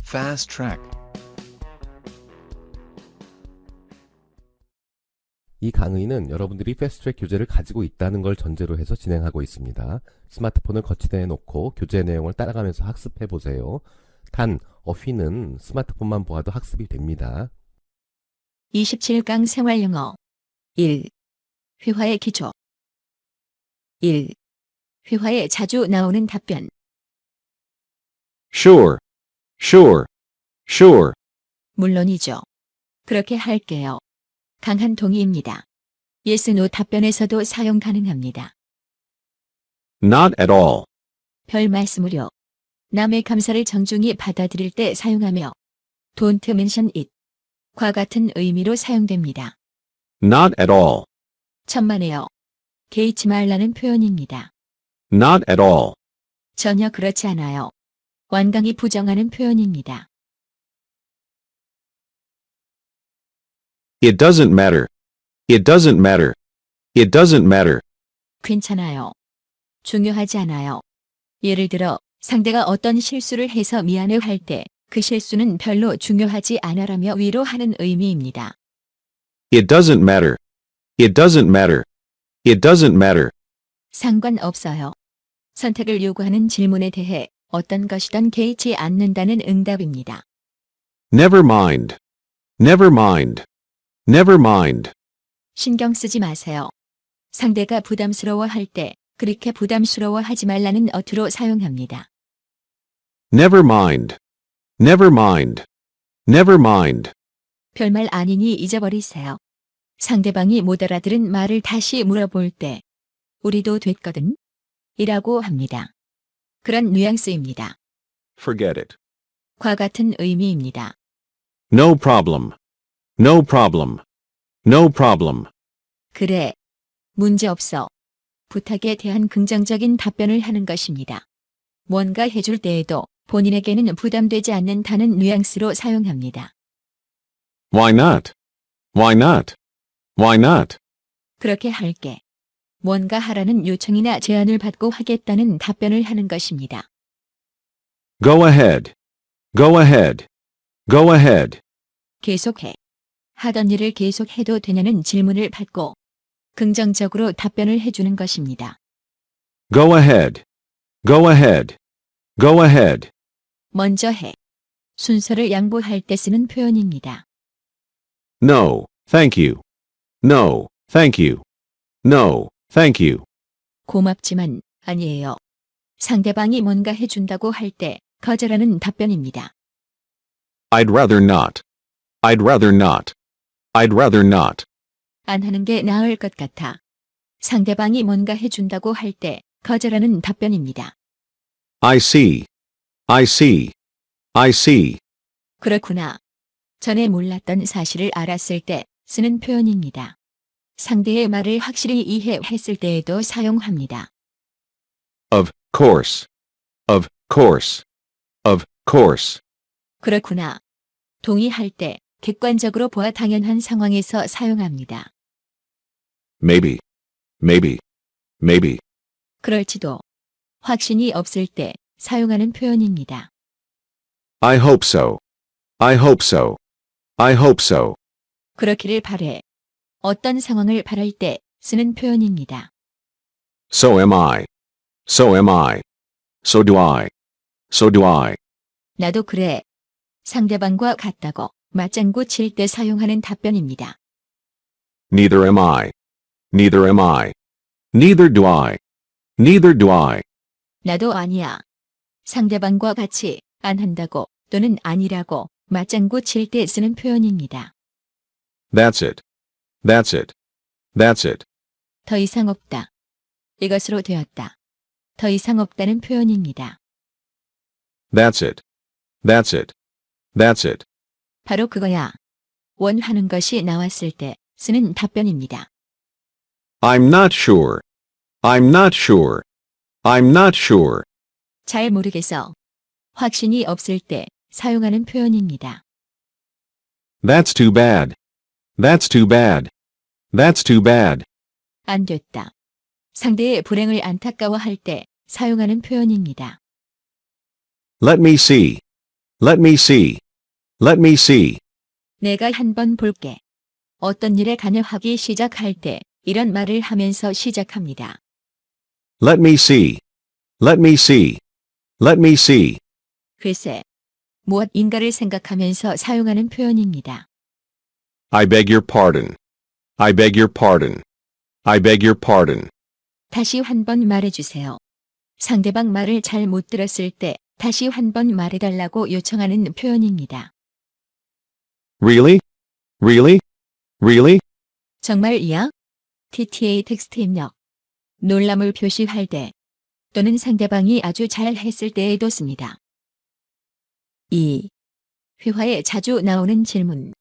Fast track. 이 강의는 여러분들이 패스트트랙 교재를 가지고 있다는 걸 전제로 해서 진행하고 있습니다. 스마트폰을 거치대에 놓고 교재 내용을 따라가면서 학습해 보세요. 단, 어휘는 스마트폰만 보아도 학습이 됩니다. 27강 생활영어 1. 회화의 기초 1. 회화에 자주 나오는 답변 Sure, sure, sure. 물론이죠. 그렇게 할게요. 강한 동의입니다. yes, no 답변에서도 사용 가능합니다. Not at all. 별 말씀을요. 남의 감사를 정중히 받아들일 때 사용하며 don't mention it. 과 같은 의미로 사용됩니다. Not at all. 천만에요. 개의치 말라는 표현입니다. Not at all. 전혀 그렇지 않아요. 완강히 부정하는 표현입니다. It doesn't matter. It doesn't matter. It doesn't matter. 괜찮아요. 중요하지 않아요. 예를 들어 상대가 어떤 실수를 해서 미안해 할 때 그 실수는 별로 중요하지 않아라며 위로하는 의미입니다. It doesn't matter. It doesn't matter. It doesn't matter. 상관없어요. 선택을 요구하는 질문에 대해 어떤 것이든 개의치 않는다는 응답입니다. Never mind. Never mind. Never mind. 신경 쓰지 마세요. 상대가 부담스러워할 때 그렇게 부담스러워하지 말라는 어투로 사용합니다. Never mind. Never mind. Never mind. 별말 아니니 잊어버리세요. 상대방이 못 알아들은 말을 다시 물어볼 때 우리도 됐거든? 이라고 합니다. 그런 뉘앙스입니다. Forget it. 과 같은 의미입니다. No problem. No problem. No problem. 그래. 문제없어. 부탁에 대한 긍정적인 답변을 하는 것입니다. 뭔가 해줄 때에도 본인에게는 부담되지 않는다는 뉘앙스로 사용합니다. Why not? Why not? Why not? 그렇게 할게. 뭔가 하라는 요청이나 제안을 받고 하겠다는 답변을 하는 것입니다. Go ahead. Go ahead. Go ahead. 계속해. 하던 일을 계속해도 되냐는 질문을 받고 긍정적으로 답변을 해주는 것입니다. Go ahead. Go ahead. Go ahead. 먼저 해. 순서를 양보할 때 쓰는 표현입니다. No, thank you. No, thank you. No, thank you. 고맙지만 아니에요. 상대방이 뭔가 해준다고 할 때 거절하는 답변입니다. I'd rather not. I'd rather not. I'd rather not. 안 하는 게 나을 것 같아. 상대방이 뭔가 해준다고 할 때 거절하는 답변입니다. I see. I see. I see. 그렇구나. 전에 몰랐던 사실을 알았을 때 쓰는 표현입니다. 상대의 말을 확실히 이해했을 때에도 사용합니다. Of course. Of course. Of course. 그렇구나. 동의할 때 객관적으로 보아 당연한 상황에서 사용합니다. Maybe. Maybe. Maybe. 그럴지도. 확신이 없을 때 사용하는 표현입니다. I hope so. I hope so. I hope so. 그렇기를 바래. 어떤 상황을 바랄 때 쓰는 표현입니다. So am I. So am I. So do I. So do I. 나도 그래. 상대방과 같다고 맞장구 칠 때 사용하는 답변입니다. Neither am I. Neither am I. Neither do I. Neither do I. 나도 아니야. 상대방과 같이 안 한다고 또는 아니라고 맞장구 칠 때 쓰는 표현입니다. That's it. That's it. That's it. 더 이상 없다. 이것으로 되었다. 더 이상 없다는 표현입니다. That's it. That's it. That's it. 바로 그거야. 원하는 것이 나왔을 때 쓰는 답변입니다. I'm not sure. I'm not sure. I'm not sure. 잘 모르겠어. 확신이 없을 때 사용하는 표현입니다. That's too bad. That's too bad. That's too bad. 안 됐다. 상대의 불행을 안타까워할 때 사용하는 표현입니다. Let me see. Let me see. Let me see. 내가 한번 볼게. 어떤 일에 관여하기 시작할 때 이런 말을 하면서 시작합니다. Let me see. Let me see. Let me see. 글쎄, 무엇인가를 생각하면서 사용하는 표현입니다. I beg your pardon. I beg your pardon. I beg your pardon. 다시 한 번 말해주세요. 상대방 말을 잘 못 들었을 때 다시 한 번 말해달라고 요청하는 표현입니다. Really? Really? Really? 정말이야? TTA 텍스트 입력. 놀람을 표시할 때 또는 상대방이 아주 잘 했을 때에도 씁니다. 2. 회화에 자주 나오는 질문.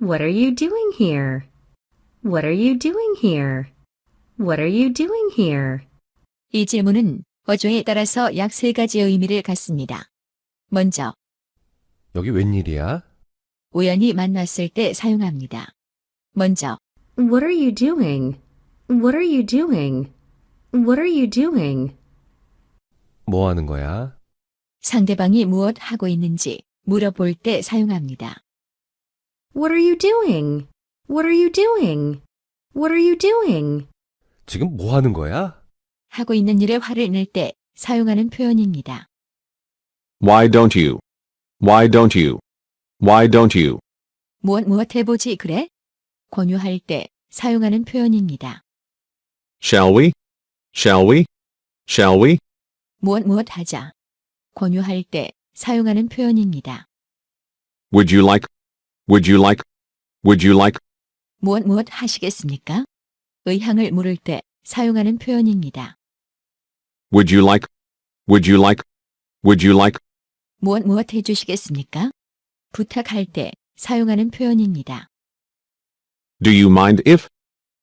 What are you doing here? What are you doing here? What are you doing here? 이 질문은 어조에 따라서 약 3가지 의미를 갖습니다. 먼저, 여기 웬일이야? 우연히 만났을 때 사용합니다. 먼저, What are you doing? What are you doing? What are you doing? 뭐 하는 거야? 상대방이 무엇 하고 있는지 물어볼 때 사용합니다. What are you doing? What are you doing? What are you doing? 지금 뭐 하는 거야? 하고 있는 일에 화를 낼 때 사용하는 표현입니다. Why don't you? Why don't you? Why don't you? 무엇 해보지 그래? 권유할 때 사용하는 표현입니다. Shall we? Shall we? Shall we? 무엇 하자. 권유할 때 사용하는 표현입니다. Would you like? Would you like? Would you like? 무엇 하시겠습니까? 의향을 물을 때 사용하는 표현입니다. Would you like? Would you like? Would you like? 무엇 해주시겠습니까? 부탁할 때 사용하는 표현입니다. Do you mind if?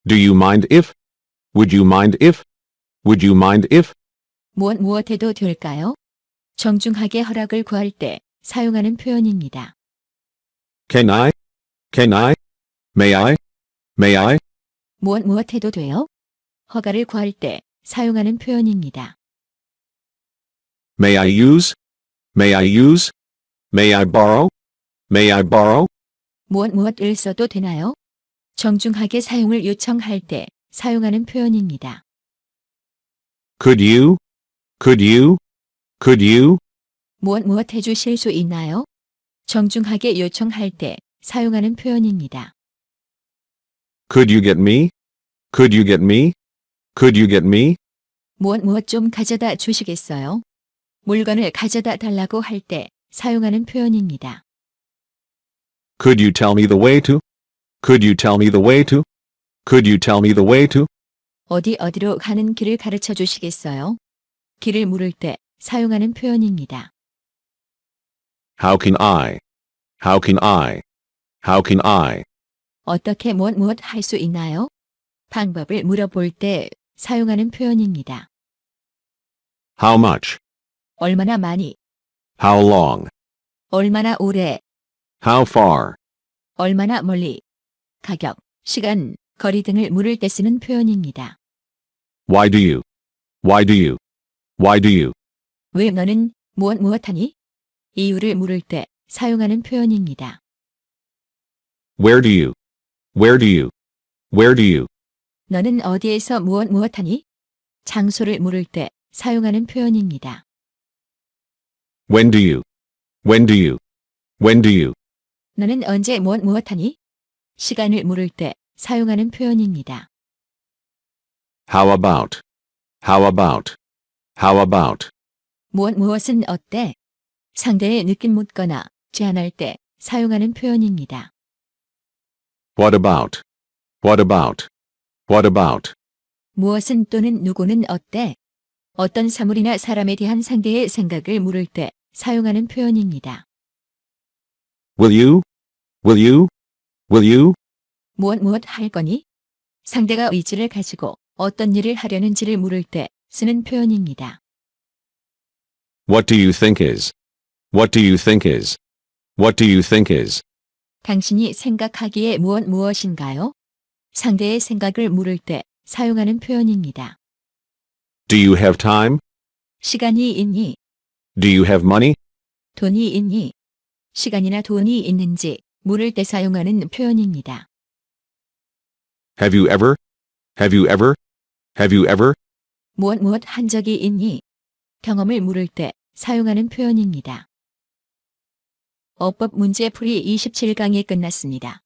Do you mind if? Would you mind if? Would you mind if? 무엇 해도 될까요? 정중하게 허락을 구할 때 사용하는 표현입니다. Can I? Can I? May I? May I? 무엇 해도 돼요? 허가를 구할 때 사용하는 표현입니다. May I use? May I use? May I borrow? May I borrow? 무엇을 써도 되나요? 정중하게 사용을 요청할 때 사용하는 표현입니다. Could you? Could you? Could you? 무엇 해주실 수 있나요? 정중하게 요청할 때 사용하는 표현입니다. Could you get me? Could you get me? Could you get me? 무엇 좀 가져다 주시겠어요? 물건을 가져다 달라고 할 때 사용하는 표현입니다. Could you tell me the way to? Could you tell me the way to? Could you tell me the way to? 어디로 가는 길을 가르쳐 주시겠어요? 길을 물을 때 사용하는 표현입니다. How can I? How can I? How can I? 어떻게 무엇 할 수 있나요? 방법을 물어볼 때 사용하는 표현입니다. How much? 얼마나 많이, How long? 얼마나 오래, How far? 얼마나 멀리, 가격, 시간, 거리 등을 물을 때 쓰는 표현입니다. Why do you? Why do you? Why do you? 왜 너는 무엇 하니? 이유를 물을 때 사용하는 표현입니다. Where do you? Where do you? Where do you? 너는 어디에서 무엇 하니? 장소를 물을 때 사용하는 표현입니다. When do you? When do you? When do you? 너는 언제 무엇 하니? 시간을 물을 때 사용하는 표현입니다. How about? How about? How about? 무엇은 어때? 상대의 느낌 묻거나 제안할 때 사용하는 표현입니다. What about? What about? What about? 무엇은 또는 누구는 어때? 어떤 사물이나 사람에 대한 상대의 생각을 물을 때 사용하는 표현입니다. Will you? Will you? Will you? 무엇 할 거니? 상대가 의지를 가지고 어떤 일을 하려는지를 물을 때 쓰는 표현입니다. What do you think is? What do you think is? What do you think is? 당신이 생각하기에 무엇인가요? 상대의 생각을 물을 때 사용하는 표현입니다. Do you have time? 시간이 있니? Do you have money? 돈이 있니? 시간이나 돈이 있는지 물을 때 사용하는 표현입니다. Have you ever? Have you ever? Have you ever? 무엇 한 적이 있니? 경험을 물을 때 사용하는 표현입니다. 어법 문제풀이 27강이 끝났습니다.